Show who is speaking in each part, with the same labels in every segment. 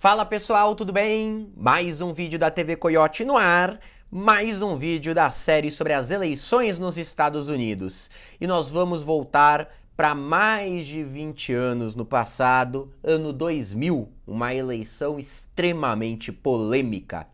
Speaker 1: Fala pessoal, tudo bem? Mais um vídeo da TV Coyote no ar, mais um vídeo da série sobre as eleições nos Estados Unidos. E nós vamos voltar para mais de 20 anos no passado, ano 2000, uma eleição extremamente polêmica.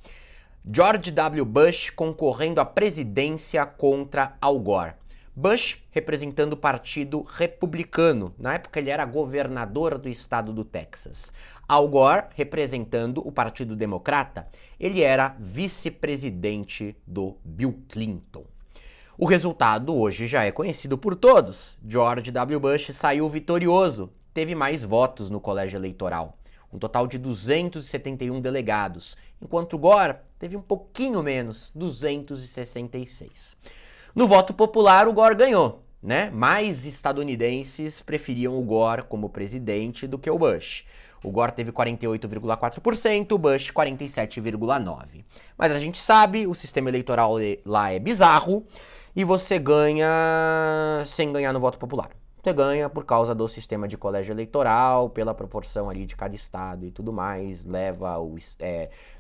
Speaker 1: George W. Bush concorrendo à presidência contra Al Gore. Bush representando o Partido Republicano. Na época ele era governador do estado do Texas. Al Gore representando o Partido Democrata. Ele era vice-presidente do Bill Clinton. O resultado hoje já é conhecido por todos. George W. Bush saiu vitorioso. Teve mais votos no colégio eleitoral. Um total de 271 delegados, enquanto Gore teve um pouquinho menos, 266. No voto popular, o Gore ganhou, né? Mais estadunidenses preferiam o Gore como presidente do que o Bush. O Gore teve 48,4%, o Bush 47,9%. Mas a gente sabe, o sistema eleitoral lá é bizarro e você ganha sem ganhar no voto popular. Você ganha por causa do sistema de colégio eleitoral, pela proporção ali de cada estado e tudo mais,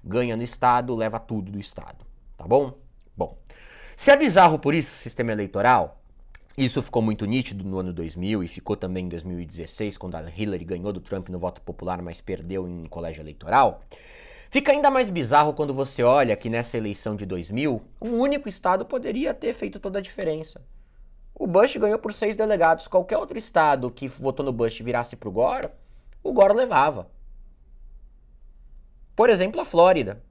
Speaker 1: ganha no estado, leva tudo do estado, tá bom? Bom, se é bizarro por isso o sistema eleitoral, isso ficou muito nítido no ano 2000 e ficou também em 2016, quando a Hillary ganhou do Trump no voto popular, mas perdeu em colégio eleitoral. Fica ainda mais bizarro quando você olha que nessa eleição de 2000, um único estado poderia ter feito toda a diferença. O Bush ganhou por 6 delegados. Qualquer outro estado que votou no Bush virasse pro Gore, o Gore levava. Por exemplo, a Flórida.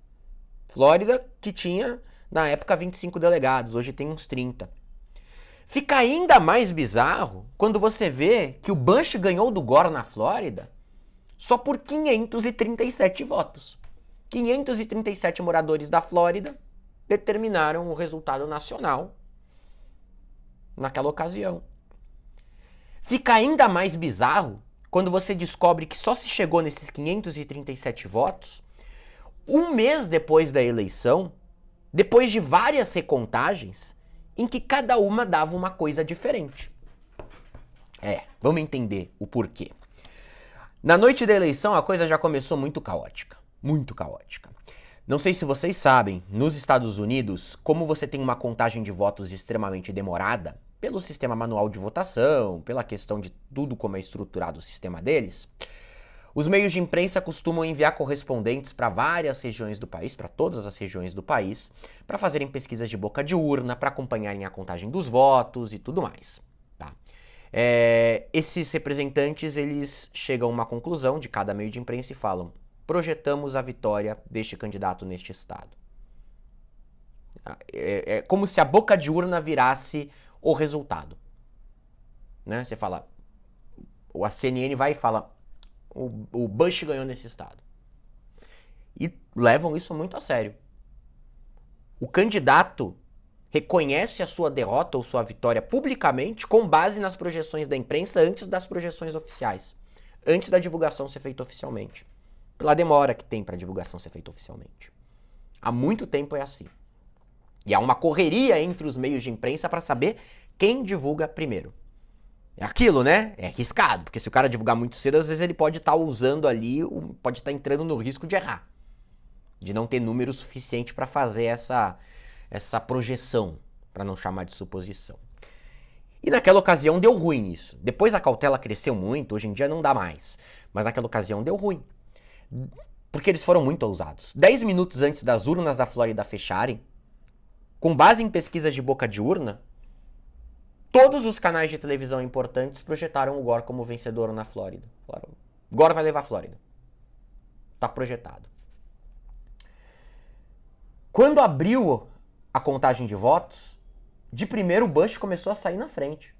Speaker 1: Flórida que tinha, na época, 25 delegados. Hoje tem uns 30. Fica ainda mais bizarro quando você vê que o Bush ganhou do Gore na Flórida só por 537 votos. 537 moradores da Flórida determinaram o resultado nacional naquela ocasião. Fica ainda mais bizarro quando você descobre que só se chegou nesses 537 votos um mês depois da eleição, depois de várias recontagens, em que cada uma dava uma coisa diferente. Vamos entender o porquê. Na noite da eleição, a coisa já começou muito caótica. Muito caótica. Não sei se vocês sabem, nos Estados Unidos, como você tem uma contagem de votos extremamente demorada, pelo sistema manual de votação, pela questão de tudo como é estruturado o sistema deles, os meios de imprensa costumam enviar correspondentes para várias regiões do país, para todas as regiões do país, para fazerem pesquisas de boca de urna, para acompanharem a contagem dos votos e tudo mais. Tá? Esses representantes, eles chegam a uma conclusão de cada meio de imprensa e falam: projetamos a vitória deste candidato neste estado. É como se a boca de urna virasse o resultado. Né? Você fala, a CNN vai e fala, o Bush ganhou nesse estado. E levam isso muito a sério. O candidato reconhece a sua derrota ou sua vitória publicamente com base nas projeções da imprensa antes das projeções oficiais. Antes da divulgação ser feita oficialmente. Pela demora que tem para a divulgação ser feita oficialmente. Há muito tempo é assim. E há uma correria entre os meios de imprensa para saber quem divulga primeiro. É aquilo, né? É arriscado, porque se o cara divulgar muito cedo, às vezes ele pode estar usando ali, pode estar entrando no risco de errar. De não ter número suficiente para fazer essa projeção, para não chamar de suposição. E naquela ocasião deu ruim isso. Depois a cautela cresceu muito, hoje em dia não dá mais. Mas naquela ocasião deu ruim. Porque eles foram muito ousados. 10 minutos antes das urnas da Flórida fecharem, com base em pesquisas de boca de urna, todos os canais de televisão importantes projetaram o Gore como vencedor na Flórida. Falaram, Gore vai levar a Flórida. Tá projetado. Quando abriu a contagem de votos, de primeiro o Bush começou a sair na frente.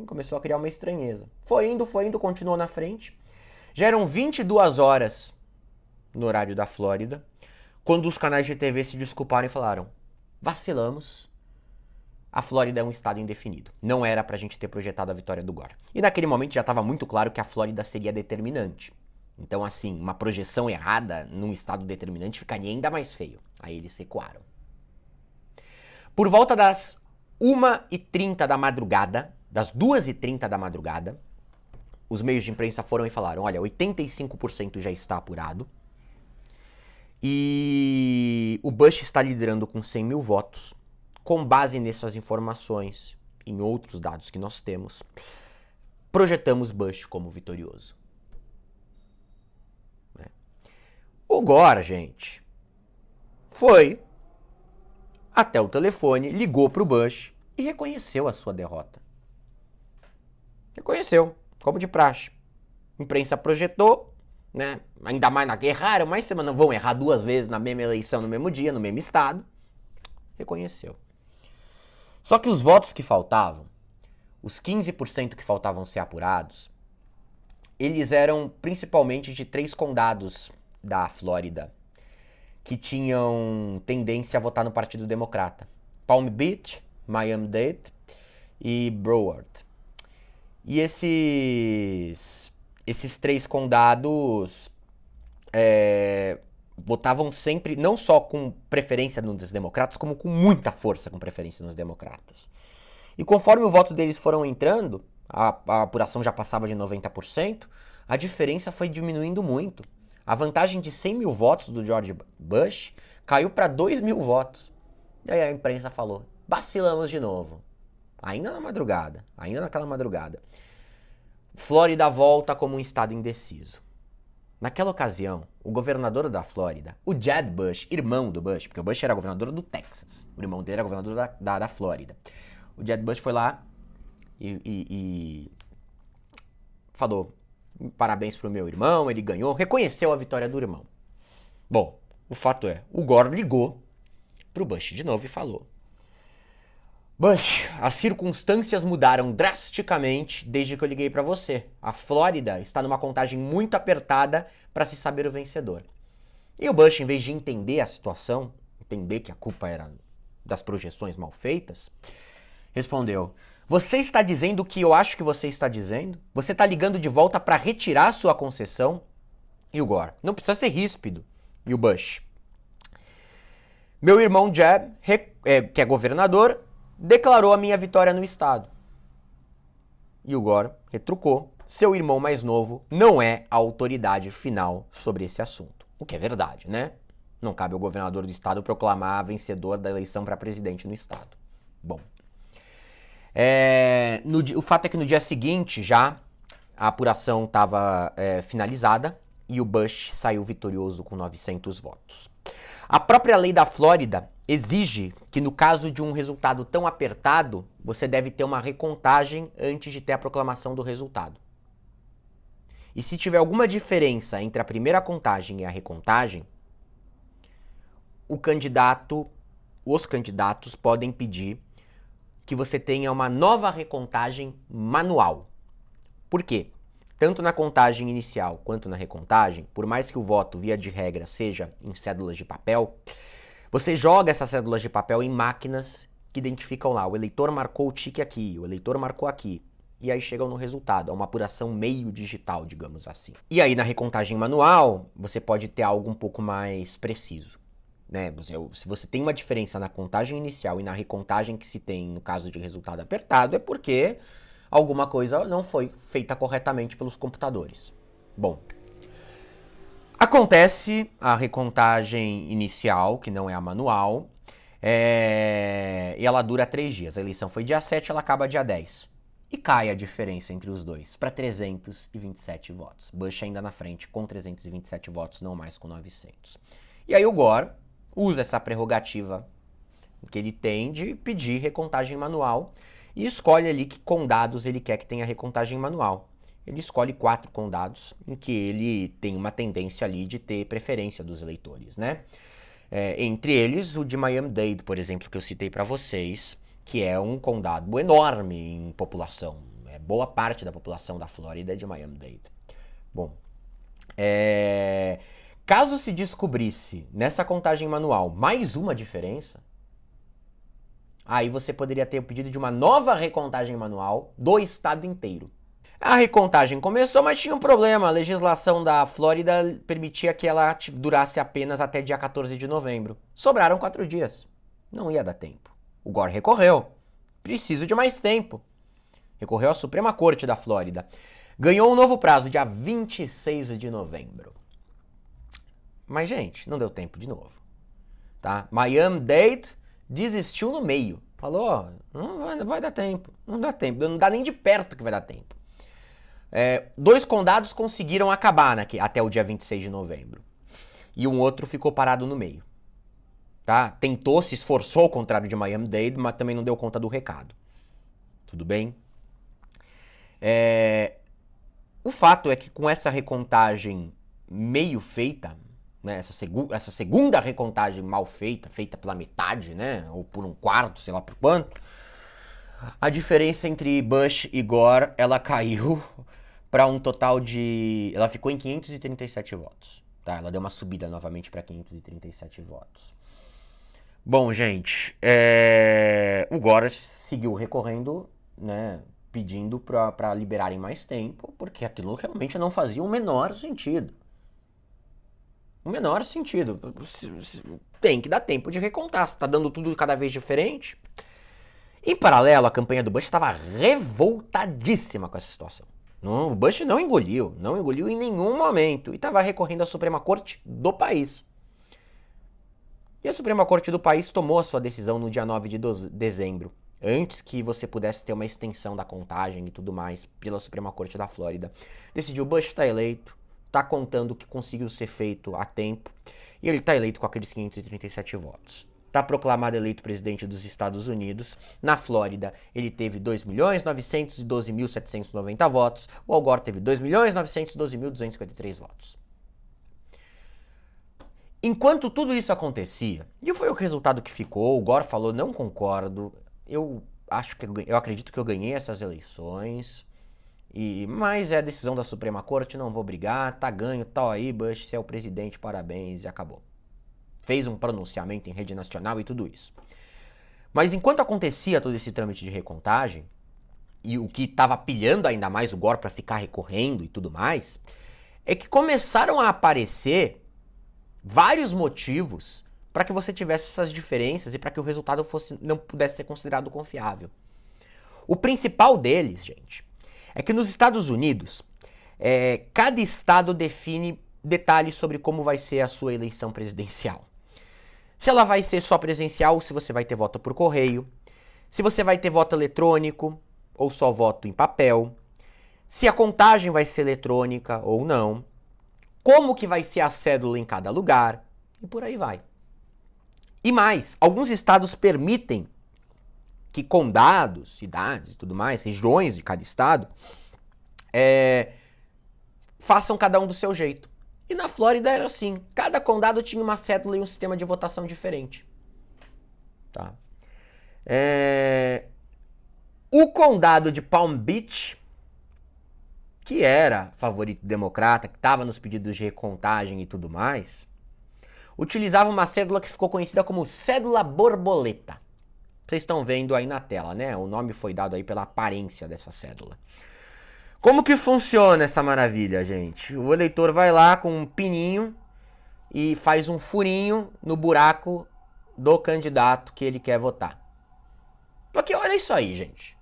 Speaker 1: Começou a criar uma estranheza. Foi indo, continuou na frente. Já eram 22 horas no horário da Flórida, quando os canais de TV se desculparam e falaram, vacilamos, a Flórida é um estado indefinido. Não era pra gente ter projetado a vitória do Gore. E naquele momento já estava muito claro que a Flórida seria determinante. Então, assim, uma projeção errada num estado determinante ficaria ainda mais feio. Aí eles recuaram. Por volta das 1h30 da madrugada, das 2h30 da madrugada, os meios de imprensa foram e falaram, olha, 85% já está apurado, e o Bush está liderando com 100 mil votos. Com base nessas informações, em outros dados que nós temos, projetamos Bush como vitorioso. O Gore, gente, foi até o telefone, ligou para o Bush e reconheceu a sua derrota. Reconheceu, como de praxe. A imprensa projetou, né? Ainda mais na guerra, erraram, mas vocês não vão errar 2 vezes na mesma eleição, no mesmo dia, no mesmo estado. Reconheceu. Só que os votos que faltavam, os 15% que faltavam ser apurados, eles eram principalmente de 3 condados da Flórida que tinham tendência a votar no Partido Democrata. Palm Beach, Miami-Dade e Broward. E esses 3 condados votavam sempre, não só com preferência nos democratas, como com muita força com preferência nos democratas. E conforme o voto deles foram entrando, a apuração já passava de 90%, a diferença foi diminuindo muito. A vantagem de 100 mil votos do George Bush caiu para 2 mil votos. E aí a imprensa falou, vacilamos de novo. Ainda naquela madrugada. Flórida volta como um estado indeciso. Naquela ocasião, o governador da Flórida, o Jeb Bush, irmão do Bush, porque o Bush era governador do Texas, o irmão dele era governador da Flórida. O Jeb Bush foi lá e falou, parabéns pro meu irmão, ele ganhou, reconheceu a vitória do irmão. Bom, o fato é, o Gore ligou pro Bush de novo e falou, Bush, as circunstâncias mudaram drasticamente desde que eu liguei para você. A Flórida está numa contagem muito apertada para se saber o vencedor. E o Bush, em vez de entender a situação, entender que a culpa era das projeções mal feitas, respondeu, você está dizendo o que eu acho que você está dizendo? Você está ligando de volta para retirar sua concessão? E o Gore, não precisa ser ríspido. E o Bush, meu irmão Jeb, que é governador, declarou a minha vitória no estado. E o Gore retrucou, seu irmão mais novo não é a autoridade final sobre esse assunto. O que é verdade, né? Não cabe ao governador do estado proclamar vencedor da eleição para presidente no estado. Bom, o fato é que no dia seguinte já a apuração estava finalizada e o Bush saiu vitorioso com 900 votos. A própria lei da Flórida exige que no caso de um resultado tão apertado, você deve ter uma recontagem antes de ter a proclamação do resultado. E se tiver alguma diferença entre a primeira contagem e a recontagem, os candidatos podem pedir que você tenha uma nova recontagem manual. Por quê? Tanto na contagem inicial quanto na recontagem, por mais que o voto, via de regra, seja em cédulas de papel, você joga essas cédulas de papel em máquinas que identificam lá, o eleitor marcou o tique aqui, o eleitor marcou aqui, e aí chegam no resultado, é uma apuração meio digital, digamos assim. E aí na recontagem manual, você pode ter algo um pouco mais preciso, né? Se você tem uma diferença na contagem inicial e na recontagem que se tem no caso de resultado apertado, é porque alguma coisa não foi feita corretamente pelos computadores. Bom, acontece a recontagem inicial, que não é a manual, e ela dura 3 dias. A eleição foi dia 7, ela acaba dia 10. E cai a diferença entre os dois, para 327 votos. Bush ainda na frente com 327 votos, não mais com 900. E aí o Gore usa essa prerrogativa que ele tem de pedir recontagem manual, e escolhe ali que condados ele quer que tenha recontagem manual. Ele escolhe 4 condados em que ele tem uma tendência ali de ter preferência dos eleitores, né? Entre eles, o de Miami-Dade, por exemplo, que eu citei para vocês, que é um condado enorme em população. Boa parte da população da Flórida é de Miami-Dade. Bom, caso se descobrisse nessa contagem manual mais uma diferença, aí você poderia ter o pedido de uma nova recontagem manual do estado inteiro. A recontagem começou, mas tinha um problema. A legislação da Flórida permitia que ela durasse apenas até dia 14 de novembro. Sobraram 4 dias. Não ia dar tempo. O Gore recorreu. Preciso de mais tempo. Recorreu à Suprema Corte da Flórida. Ganhou um novo prazo, dia 26 de novembro. Mas, gente, não deu tempo de novo. Tá? Miami-Dade desistiu no meio. Falou, ó, não vai dar tempo. Não dá tempo. Não dá nem de perto que vai dar tempo. 2 condados conseguiram acabar até o dia 26 de novembro. E um outro ficou parado no meio. Tá? Tentou, se esforçou ao contrário de Miami-Dade, mas também não deu conta do recado. Tudo bem? O fato é que com essa recontagem meio feita, né, essa segunda recontagem mal feita, feita pela metade, né, ou por um quarto, sei lá por quanto, a diferença entre Bush e Gore, ela caiu para um total de... Ela ficou em 537 votos. Tá? Ela deu uma subida novamente para 537 votos. Bom, gente, o Gore seguiu recorrendo, né, pedindo para liberarem mais tempo, porque aquilo realmente não fazia o menor sentido. O menor sentido. Tem que dar tempo de recontar. Se tá dando tudo cada vez diferente. Em paralelo, a campanha do Bush estava revoltadíssima com essa situação. O Bush não engoliu em nenhum momento. E estava recorrendo à Suprema Corte do país. E a Suprema Corte do país tomou a sua decisão no dia 9 de dezembro. Antes que você pudesse ter uma extensão da contagem e tudo mais pela Suprema Corte da Flórida. Decidiu, Bush está eleito. Tá contando que conseguiu ser feito a tempo, e ele tá eleito com aqueles 537 votos. Tá proclamado eleito presidente dos Estados Unidos. Na Flórida, ele teve 2.912.790 votos, o Al Gore teve 2.912.253 votos. Enquanto tudo isso acontecia, e foi o resultado que ficou, o Gore falou, não concordo, eu acredito que eu ganhei essas eleições... Mas é a decisão da Suprema Corte, não vou brigar, tá ganho, tá aí, Bush, você é o presidente, parabéns, e acabou. Fez um pronunciamento em rede nacional e tudo isso. Mas enquanto acontecia todo esse trâmite de recontagem, e o que estava pilhando ainda mais o Gore para ficar recorrendo e tudo mais, é que começaram a aparecer vários motivos para que você tivesse essas diferenças e para que o resultado não pudesse ser considerado confiável. O principal deles, gente, é que nos Estados Unidos, cada estado define detalhes sobre como vai ser a sua eleição presidencial. Se ela vai ser só presencial, se você vai ter voto por correio, se você vai ter voto eletrônico ou só voto em papel, se a contagem vai ser eletrônica ou não, como que vai ser a cédula em cada lugar, e por aí vai. E mais, alguns estados permitem que condados, cidades e tudo mais, regiões de cada estado, façam cada um do seu jeito. E na Flórida era assim, cada condado tinha uma cédula e um sistema de votação diferente. Tá? O condado de Palm Beach, que era favorito democrata, que estava nos pedidos de recontagem e tudo mais, utilizava uma cédula que ficou conhecida como cédula borboleta. Vocês estão vendo aí na tela, né? O nome foi dado aí pela aparência dessa cédula. Como que funciona essa maravilha, gente? O eleitor vai lá com um pininho e faz um furinho no buraco do candidato que ele quer votar. Porque olha isso aí, gente.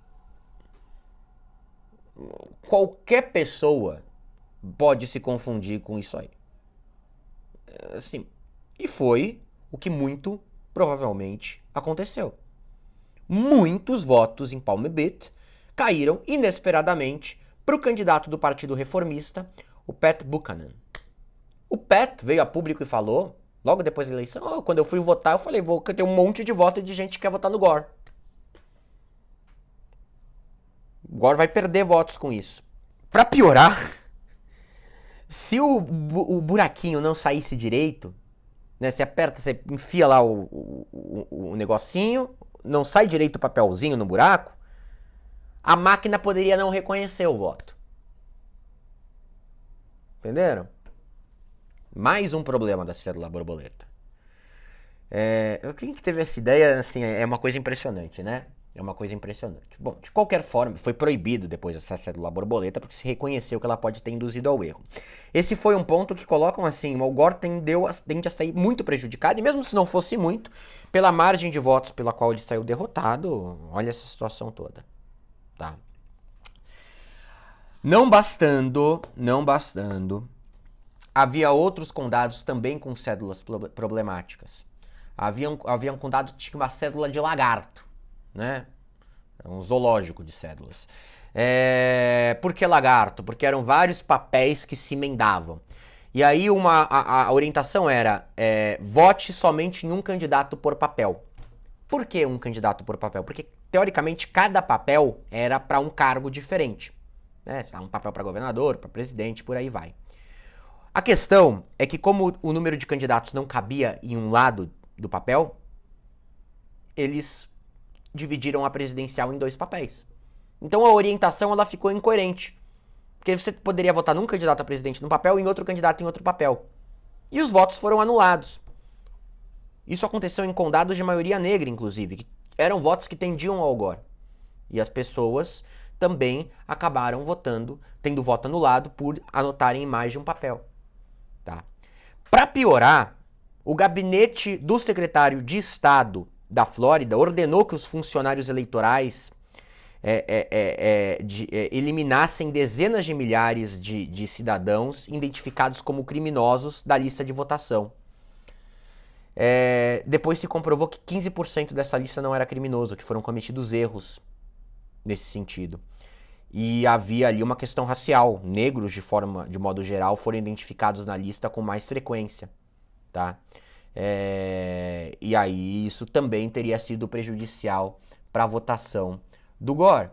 Speaker 1: Qualquer pessoa pode se confundir com isso aí. Assim, e foi o que muito provavelmente aconteceu. Muitos votos em Palm Beach caíram inesperadamente para o candidato do Partido Reformista, o Pat Buchanan. O Pat veio a público e falou, logo depois da eleição, quando eu fui votar, eu falei, vou ter um monte de voto de gente que quer votar no Gore. O Gore vai perder votos com isso. Para piorar, se o buraquinho não saísse direito, né, você aperta, você enfia lá o negocinho, não sai direito o papelzinho no buraco, a máquina poderia não reconhecer o voto. Entenderam? Mais um problema da cédula borboleta. Quem que teve essa ideia, assim, é uma coisa impressionante, né? É uma coisa impressionante. Bom, de qualquer forma, foi proibido depois essa cédula borboleta porque se reconheceu que ela pode ter induzido ao erro. Esse foi um ponto que colocam assim, o Al Gore tende a sair muito prejudicado, e mesmo se não fosse muito, pela margem de votos pela qual ele saiu derrotado, olha essa situação toda. Tá? Não bastando, havia outros condados também com cédulas problemáticas. Havia um condado que tinha uma cédula de lagarto, né? Um zoológico de cédulas. Por que lagarto? Porque eram vários papéis que se emendavam. E aí a orientação era, vote somente em um candidato por papel. Por que um candidato por papel? Porque, teoricamente, cada papel era para um cargo diferente. Né? Um papel para governador, para presidente, por aí vai. A questão é que, como o número de candidatos não cabia em um lado do papel, eles dividiram a presidencial em 2 papéis. Então a orientação ela ficou incoerente. Porque você poderia votar num candidato a presidente num papel e em outro candidato em outro papel. E os votos foram anulados. Isso aconteceu em condados de maioria negra, inclusive, que eram votos que tendiam ao Gore. E as pessoas também acabaram votando, tendo voto anulado por anotarem em mais de um papel. Tá? Para piorar, o gabinete do secretário de Estado da Flórida ordenou que os funcionários eleitorais eliminassem dezenas de milhares de cidadãos identificados como criminosos da lista de votação. Depois se comprovou que 15% dessa lista não era criminoso, que foram cometidos erros nesse sentido. E havia ali uma questão racial. Negros, de modo geral, foram identificados na lista com mais frequência. Tá? E aí isso também teria sido prejudicial para a votação do Gore.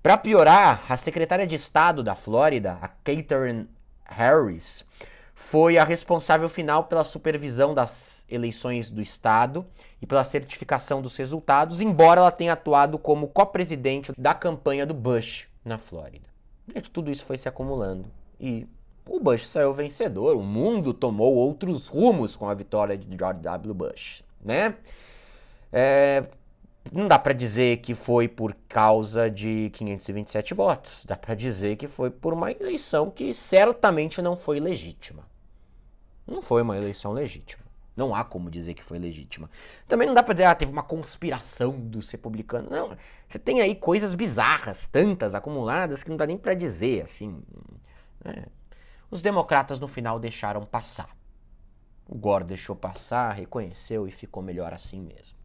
Speaker 1: Para piorar, a secretária de Estado da Flórida, a Katherine Harris, foi a responsável final pela supervisão das eleições do estado e pela certificação dos resultados, embora ela tenha atuado como co-presidente da campanha do Bush na Flórida. Tudo isso foi se acumulando e o Bush saiu vencedor, o mundo tomou outros rumos com a vitória de George W. Bush, né? Não dá para dizer que foi por causa de 527 votos. Dá para dizer que foi por uma eleição que certamente não foi legítima. Não foi uma eleição legítima. Não há como dizer que foi legítima. Também não dá para dizer, teve uma conspiração dos republicanos. Não, você tem aí coisas bizarras, tantas acumuladas, que não dá nem para dizer, assim. Né? Os democratas no final deixaram passar. O Gore deixou passar, reconheceu e ficou melhor assim mesmo.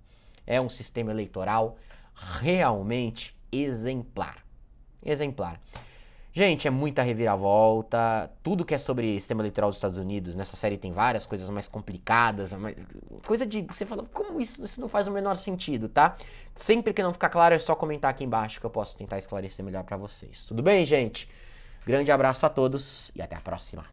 Speaker 1: É um sistema eleitoral realmente exemplar. Exemplar. Gente, é muita reviravolta. Tudo que é sobre sistema eleitoral dos Estados Unidos, nessa série tem várias coisas mais complicadas. Coisa de... Você fala, como isso não faz o menor sentido, tá? Sempre que não ficar claro, é só comentar aqui embaixo que eu posso tentar esclarecer melhor pra vocês. Tudo bem, gente? Grande abraço a todos e até a próxima.